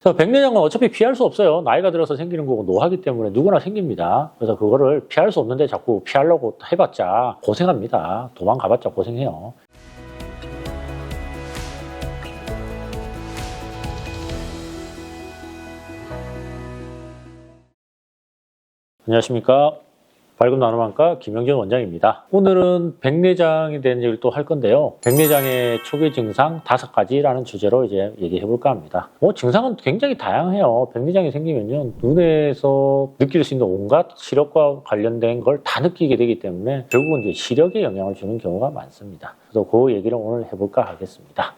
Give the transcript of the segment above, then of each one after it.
그래서 백내장은 어차피 피할 수 없어요. 나이가 들어서 생기는 거고 노화기 때문에 누구나 생깁니다. 그래서 그거를 피할 수 없는데 자꾸 피하려고 해봤자 고생합니다. 도망가봤자 고생해요. 안녕하십니까. 밝은 나눔안과 김영준 원장입니다. 오늘은 백내장에 대한 얘기를 또 할 건데요. 백내장의 초기 증상 5가지라는 주제로 이제 얘기해 볼까 합니다. 증상은 굉장히 다양해요. 백내장이 생기면요, 눈에서 느낄 수 있는 온갖 시력과 관련된 걸 다 느끼게 되기 때문에 결국은 이제 시력에 영향을 주는 경우가 많습니다. 그래서 그 얘기를 오늘 해볼까 하겠습니다.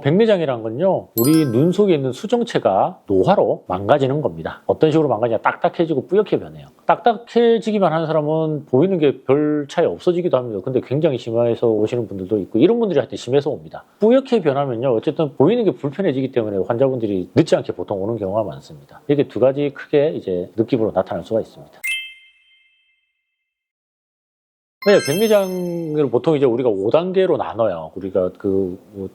백내장이란 건요, 우리 눈 속에 있는 수정체가 노화로 망가지는 겁니다. 어떤 식으로 망가지냐? 딱딱해지고 뿌옇게 변해요. 딱딱해지기만 하는 사람은 보이는 게 별 차이 없어지기도 합니다. 근데 굉장히 심해서 오시는 분들도 있고, 이런 분들이 하여튼 심해서 옵니다. 뿌옇게 변하면요, 어쨌든 보이는 게 불편해지기 때문에 환자분들이 늦지 않게 보통 오는 경우가 많습니다. 이게 2가지 크게 이제 느낌으로 나타날 수가 있습니다. 네, 백내장을 보통 이제 우리가 5단계로 나눠요. 우리가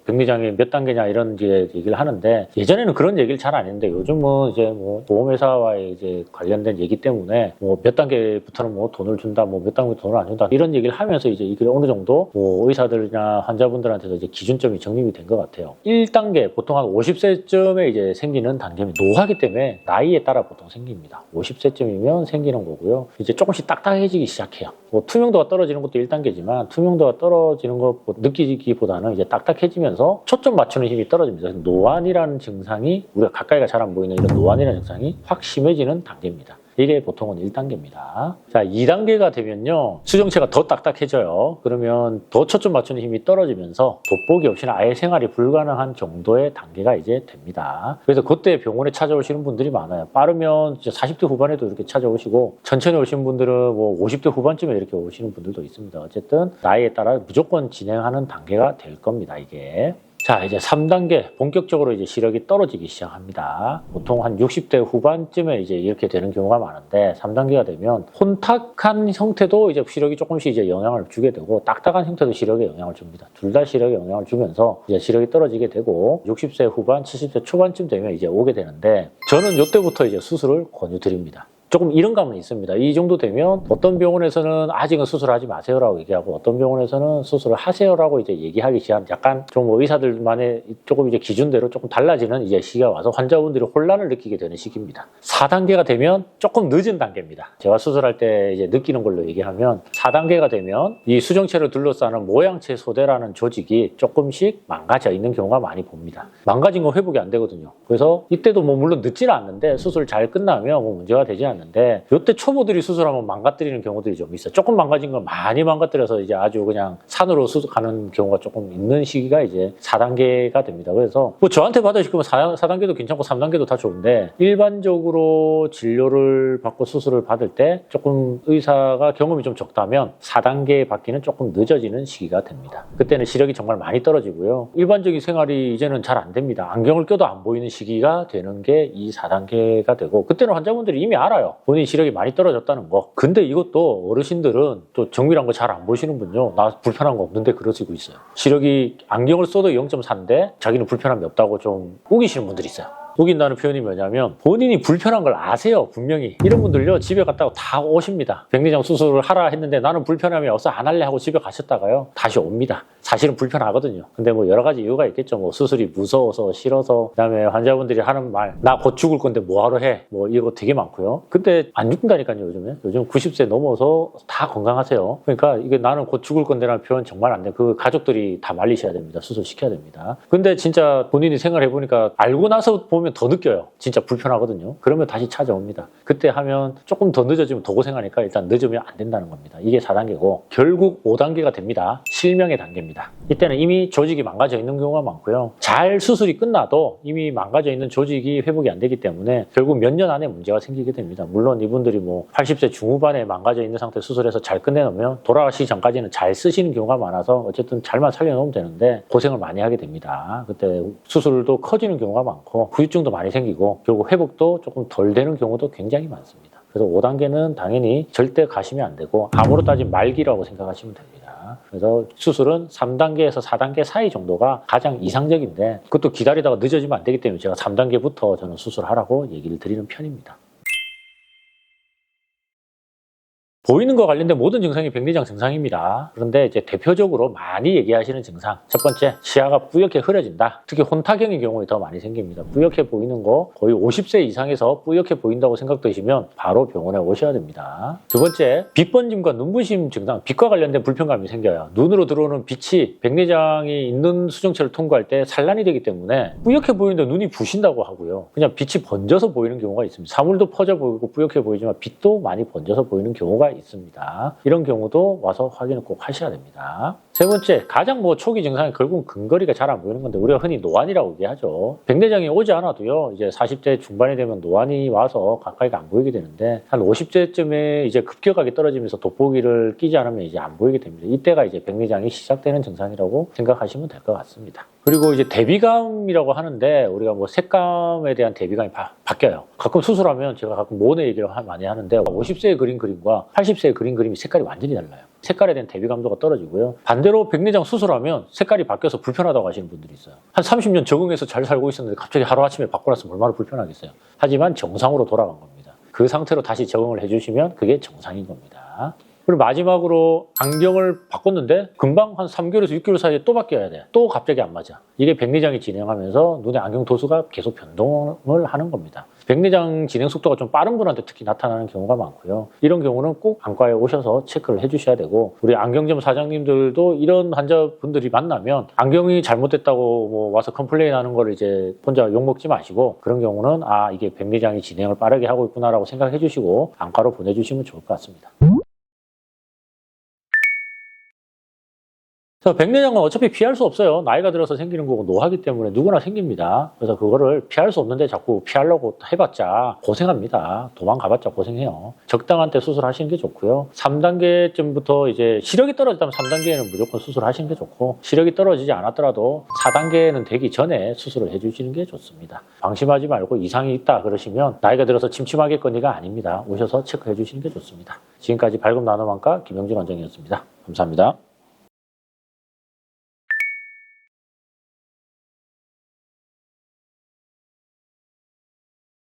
백내장이 몇 단계냐 이런 이제 얘기를 하는데, 예전에는 그런 얘기를 잘 안 했는데 요즘은 이제 보험회사와의 이제 관련된 얘기 때문에 몇 단계부터는 돈을 준다, 몇 단계 돈을 안 준다 이런 얘기를 하면서 이제 이게 어느 정도 의사들이나 환자분들한테도 이제 기준점이 정립이 된 것 같아요. 1단계 보통 한 50세쯤에 이제 생기는 단계입니다. 노화기 때문에 나이에 따라 보통 생깁니다. 50세쯤이면 생기는 거고요. 이제 조금씩 딱딱해지기 시작해요. 투명도가 떨어지는 것도 1단계지만 투명도가 떨어지는 것 느끼기보다는 이제 딱딱해지면서 초점 맞추는 힘이 떨어집니다. 그래서 노안이라는 증상이, 우리가 가까이가 잘 안 보이는 이런 노안이라는 증상이 확 심해지는 단계입니다. 이게 보통은 1단계입니다. 자, 2단계가 되면요, 수정체가 더 딱딱해져요. 그러면 더 초점 맞추는 힘이 떨어지면서 돋보기 없이는 아예 생활이 불가능한 정도의 단계가 이제 됩니다. 그래서 그때 병원에 찾아오시는 분들이 많아요. 빠르면 40대 후반에도 이렇게 찾아오시고, 천천히 오시는 분들은 50대 후반쯤에 이렇게 오시는 분들도 있습니다. 어쨌든 나이에 따라 무조건 진행하는 단계가 될 겁니다, 이게. 자, 이제 3단계 본격적으로 이제 시력이 떨어지기 시작합니다. 보통 한 60대 후반쯤에 이제 이렇게 되는 경우가 많은데, 3단계가 되면 혼탁한 형태도 이제 시력이 조금씩 이제 영향을 주게 되고, 딱딱한 형태도 시력에 영향을 줍니다. 둘 다 시력에 영향을 주면서 이제 시력이 떨어지게 되고, 60세 후반, 70세 초반쯤 되면 이제 오게 되는데, 저는 이때부터 이제 수술을 권유드립니다. 조금 이런 감은 있습니다. 이 정도 되면 어떤 병원에서는 아직은 수술하지 마세요라고 얘기하고, 어떤 병원에서는 수술을 하세요라고 이제 얘기하기 시작한, 약간 좀 의사들만의 조금 이제 기준대로 조금 달라지는 이제 시기가 와서 환자분들이 혼란을 느끼게 되는 시기입니다. 4단계가 되면 조금 늦은 단계입니다. 제가 수술할 때 이제 느끼는 걸로 얘기하면, 4단계가 되면 이 수정체를 둘러싸는 모양체 소대라는 조직이 조금씩 망가져 있는 경우가 많이 봅니다. 망가진 건 회복이 안 되거든요. 그래서 이때도 물론 늦지는 않는데, 수술 잘 끝나면 문제가 되지 않는. 이때 초보들이 수술하면 망가뜨리는 경우들이 좀 있어요. 조금 망가진 걸 많이 망가뜨려서 이제 아주 그냥 산으로 가는 경우가 조금 있는 시기가 이제 4단계가 됩니다. 그래서 저한테 받으실 거면 4단계도 괜찮고 3단계도 다 좋은데, 일반적으로 진료를 받고 수술을 받을 때 조금 의사가 경험이 좀 적다면 4단계 받기는 조금 늦어지는 시기가 됩니다. 그때는 시력이 정말 많이 떨어지고요. 일반적인 생활이 이제는 잘 안 됩니다. 안경을 껴도 안 보이는 시기가 되는 게 이 4단계가 되고, 그때는 환자분들이 이미 알아요. 본인 시력이 많이 떨어졌다는 거. 근데 이것도 어르신들은 또 정밀한 거 잘 안 보시는 분요, 나 불편한 거 없는데 그러시고 있어요. 시력이 안경을 써도 0.4인데 자기는 불편함이 없다고 좀 우기시는 분들이 있어요. 우긴다는 표현이 뭐냐면, 본인이 불편한 걸 아세요, 분명히. 이런 분들요, 집에 갔다가 다 오십니다. 백내장 수술을 하라 했는데 나는 불편함이 없어 안 할래 하고 집에 가셨다가요, 다시 옵니다. 사실은 불편하거든요. 근데 여러 가지 이유가 있겠죠. 수술이 무서워서, 싫어서, 그다음에 환자분들이 하는 말, 나 곧 죽을 건데 뭐하러 해, 이거 되게 많고요. 근데 안 죽는다니까요, 요즘에. 요즘 90세 넘어서 다 건강하세요. 그러니까 이게 나는 곧 죽을 건데라는 표현 정말 안 돼요. 그 가족들이 다 말리셔야 됩니다. 수술시켜야 됩니다. 근데 진짜 본인이 생활해보니까 알고 나서 보면 더 느껴요. 진짜 불편하거든요. 그러면 다시 찾아옵니다. 그때 하면 조금 더 늦어지면 더 고생하니까 일단 늦으면 안 된다는 겁니다. 이게 4단계고, 결국 5단계가 됩니다. 실명의 단계입니다. 이때는 이미 조직이 망가져 있는 경우가 많고요. 잘 수술이 끝나도 이미 망가져 있는 조직이 회복이 안 되기 때문에 결국 몇 년 안에 문제가 생기게 됩니다. 물론 이분들이 80세 중후반에 망가져 있는 상태 수술해서 잘 끝내놓으면 돌아가시기 전까지는 잘 쓰시는 경우가 많아서 어쨌든 잘만 살려놓으면 되는데, 고생을 많이 하게 됩니다. 그때 수술도 커지는 경우가 많고 후유증도 많이 생기고 결국 회복도 조금 덜 되는 경우도 굉장히 많습니다. 그래서 5단계는 당연히 절대 가시면 안 되고, 암으로 따지면 말기라고 생각하시면 됩니다. 그래서 수술은 3단계에서 4단계 사이 정도가 가장 이상적인데 그것도 기다리다가 늦어지면 안 되기 때문에 제가 3단계부터 저는 수술하라고 얘기를 드리는 편입니다. 보이는 것과 관련된 모든 증상이 백내장 증상입니다. 그런데 이제 대표적으로 많이 얘기하시는 증상. 첫 번째, 시야가 뿌옇게 흐려진다. 특히 혼탁형의 경우에 더 많이 생깁니다. 뿌옇게 보이는 거 거의 50세 이상에서 뿌옇게 보인다고 생각되시면 바로 병원에 오셔야 됩니다. 두 번째, 빛 번짐과 눈부심 증상. 빛과 관련된 불편감이 생겨요. 눈으로 들어오는 빛이 백내장이 있는 수정체를 통과할 때 산란이 되기 때문에 뿌옇게 보이는데 눈이 부신다고 하고요. 그냥 빛이 번져서 보이는 경우가 있습니다. 사물도 퍼져 보이고 뿌옇게 보이지만 빛도 많이 번져서 보이는 경우가 있습니다. 이런 경우도 와서 확인을 꼭 하셔야 됩니다. 세 번째, 가장 초기 증상이 결국은 근거리가 잘 안 보이는 건데 우리가 흔히 노안이라고 얘기하죠. 백내장이 오지 않아도요. 이제 40대 중반이 되면 노안이 와서 가까이가 안 보이게 되는데 한 50대쯤에 이제 급격하게 떨어지면서 돋보기를 끼지 않으면 이제 안 보이게 됩니다. 이때가 이제 백내장이 시작되는 증상이라고 생각하시면 될 것 같습니다. 그리고 이제 대비감이라고 하는데 우리가 색감에 대한 대비감이 바뀌어요. 가끔 수술하면 제가 가끔 모네 얘기를 많이 하는데 50세에 그린 그림과 80세에 그린 그림이 색깔이 완전히 달라요. 색깔에 대한 대비감도가 떨어지고요. 반대로 백내장 수술하면 색깔이 바뀌어서 불편하다고 하시는 분들이 있어요. 한 30년 적응해서 잘 살고 있었는데 갑자기 하루아침에 바꿔놨으면 얼마나 불편하겠어요. 하지만 정상으로 돌아간 겁니다. 그 상태로 다시 적응을 해주시면 그게 정상인 겁니다. 그리고 마지막으로 안경을 바꿨는데 금방 한 3개월에서 6개월 사이에 또 바뀌어야 돼. 또 갑자기 안 맞아. 이게 백내장이 진행하면서 눈의 안경 도수가 계속 변동을 하는 겁니다. 백내장 진행 속도가 좀 빠른 분한테 특히 나타나는 경우가 많고요. 이런 경우는 꼭 안과에 오셔서 체크를 해주셔야 되고 우리 안경점 사장님들도 이런 환자분들이 만나면 안경이 잘못됐다고 와서 컴플레인하는 걸 이제 혼자 욕먹지 마시고 그런 경우는 이게 백내장이 진행을 빠르게 하고 있구나라고 생각해 주시고 안과로 보내주시면 좋을 것 같습니다. 그래서 백내장은 어차피 피할 수 없어요. 나이가 들어서 생기는 거고 노화기 때문에 누구나 생깁니다. 그래서 그거를 피할 수 없는데 자꾸 피하려고 해봤자 고생합니다. 도망가봤자 고생해요. 적당한 때 수술하시는 게 좋고요. 3단계쯤부터 이제 시력이 떨어졌다면 3단계에는 무조건 수술하시는 게 좋고 시력이 떨어지지 않았더라도 4단계는 되기 전에 수술을 해주시는 게 좋습니다. 방심하지 말고 이상이 있다 그러시면 나이가 들어서 침침하겠거니가 아닙니다. 오셔서 체크해 주시는 게 좋습니다. 지금까지 발금 나눔 안과 김영진 원장이었습니다. 감사합니다.